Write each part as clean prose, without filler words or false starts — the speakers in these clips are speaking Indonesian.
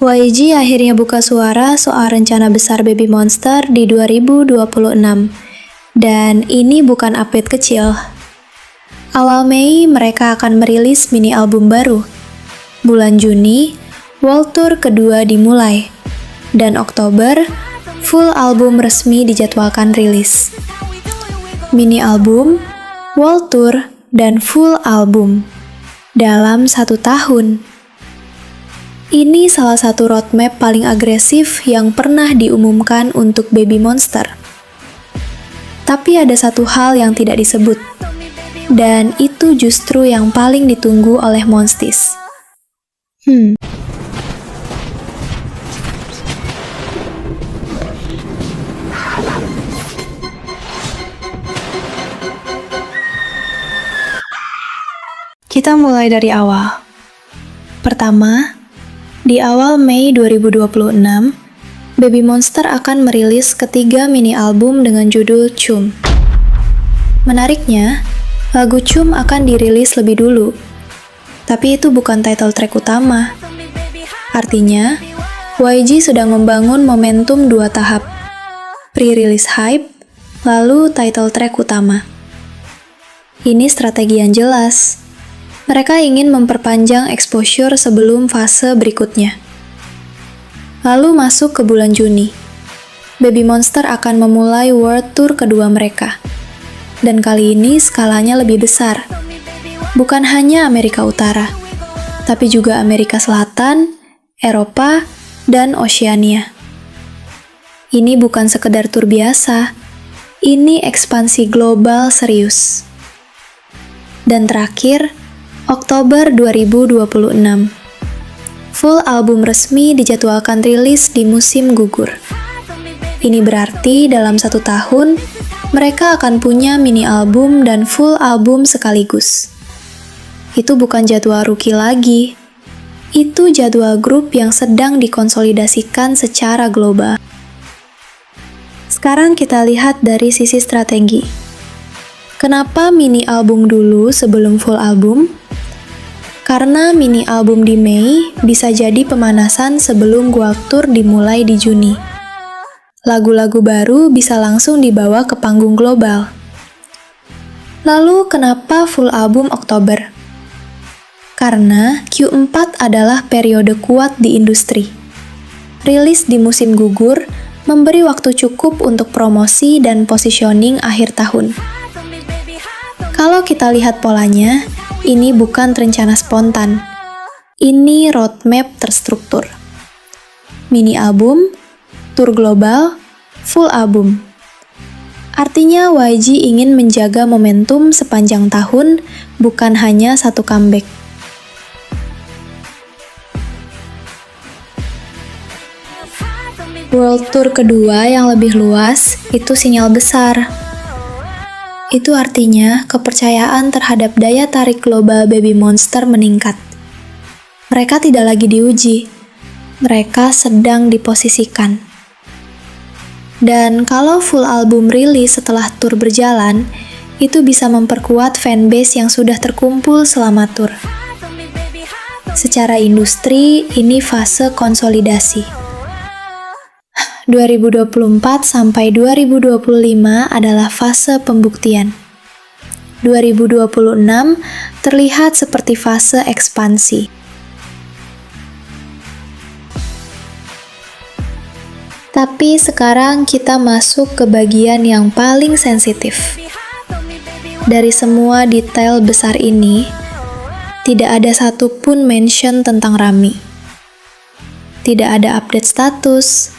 YG akhirnya buka suara soal rencana besar Baby Monster di 2026. Dan ini bukan update kecil. Awal Mei, mereka akan merilis mini album baru. Bulan Juni, World Tour kedua dimulai. Dan Oktober, full album resmi dijadwalkan rilis. Mini album, World Tour, dan full album dalam 1 tahun. Ini salah satu roadmap paling agresif yang pernah diumumkan untuk Baby Monster. Tapi ada satu hal yang tidak disebut, dan itu justru yang paling ditunggu oleh Monstis. Kita mulai dari awal. Pertama, di awal Mei 2026, Baby Monster akan merilis ketiga mini album dengan judul Chum. Menariknya, lagu Chum akan dirilis lebih dulu, tapi itu bukan title track utama. Artinya, YG sedang membangun momentum 2 tahap, pre-release hype, lalu title track utama. Ini strategi yang jelas. Mereka ingin memperpanjang exposure sebelum fase berikutnya. Lalu masuk ke bulan Juni. Baby Monster akan memulai World Tour kedua mereka. Dan kali ini skalanya lebih besar. Bukan hanya Amerika Utara, tapi juga Amerika Selatan, Eropa, dan Oceania. Ini bukan sekedar tour biasa. Ini ekspansi global serius. Dan terakhir, Oktober 2026. Full album resmi dijadwalkan rilis di musim gugur. Ini berarti dalam 1 tahun, mereka akan punya mini album dan full album sekaligus. Itu bukan jadwal rookie lagi. Itu jadwal grup yang sedang dikonsolidasikan secara global. Sekarang kita lihat dari sisi strategi. Kenapa mini album dulu sebelum full album? Karena mini album di Mei bisa jadi pemanasan sebelum World Tour dimulai di Juni. Lagu-lagu baru bisa langsung dibawa ke panggung global. Lalu kenapa full album Oktober? Karena Q4 adalah periode kuat di industri. Rilis di musim gugur memberi waktu cukup untuk promosi dan positioning akhir tahun. Kalau kita lihat polanya, ini bukan rencana spontan. Ini roadmap terstruktur. Mini album, tour global, full album. Artinya YG ingin menjaga momentum sepanjang tahun, bukan hanya satu comeback. World Tour kedua yang lebih luas, itu sinyal besar. Itu artinya kepercayaan terhadap daya tarik global Baby Monster meningkat. Mereka tidak lagi diuji, mereka sedang diposisikan. Dan kalau full album rilis setelah tour berjalan, itu bisa memperkuat fanbase yang sudah terkumpul selama tour. Secara industri, ini fase konsolidasi. 2024 sampai 2025 adalah fase pembuktian. 2026 terlihat seperti fase ekspansi. Tapi sekarang kita masuk ke bagian yang paling sensitif. Dari semua detail besar ini, tidak ada satupun mention tentang Rami. Tidak ada update status,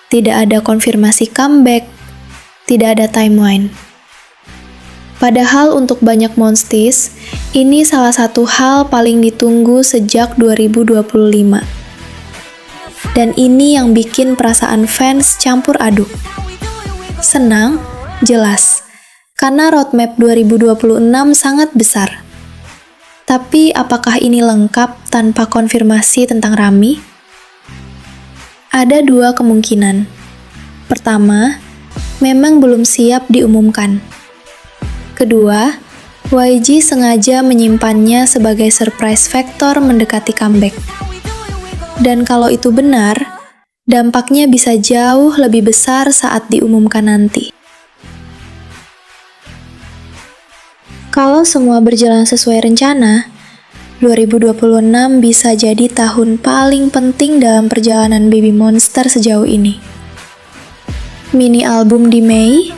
tidak ada konfirmasi comeback, tidak ada timeline. Padahal untuk banyak Monstis, ini salah satu hal paling ditunggu sejak 2025. Dan ini yang bikin perasaan fans campur aduk. Senang, jelas, karena roadmap 2026 sangat besar. Tapi apakah ini lengkap tanpa konfirmasi tentang Rami? Ada 2 kemungkinan. Pertama, memang belum siap diumumkan. Kedua, YG sengaja menyimpannya sebagai surprise factor mendekati comeback. Dan kalau itu benar, dampaknya bisa jauh lebih besar saat diumumkan nanti. Kalau semua berjalan sesuai rencana, 2026 bisa jadi tahun paling penting dalam perjalanan Baby Monster sejauh ini. Mini album di Mei,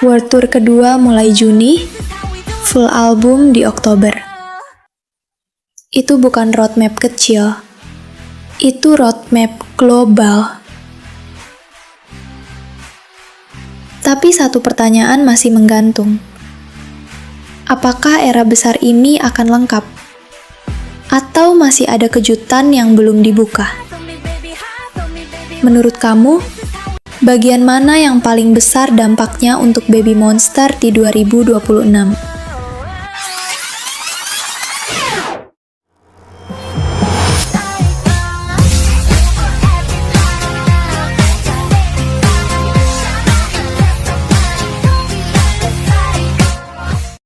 World Tour kedua mulai Juni, full album di Oktober. Itu bukan roadmap kecil, itu roadmap global. Tapi satu pertanyaan masih menggantung. Apakah era besar ini akan lengkap? Atau masih ada kejutan yang belum dibuka? Menurut kamu, bagian mana yang paling besar dampaknya untuk Baby Monster di 2026?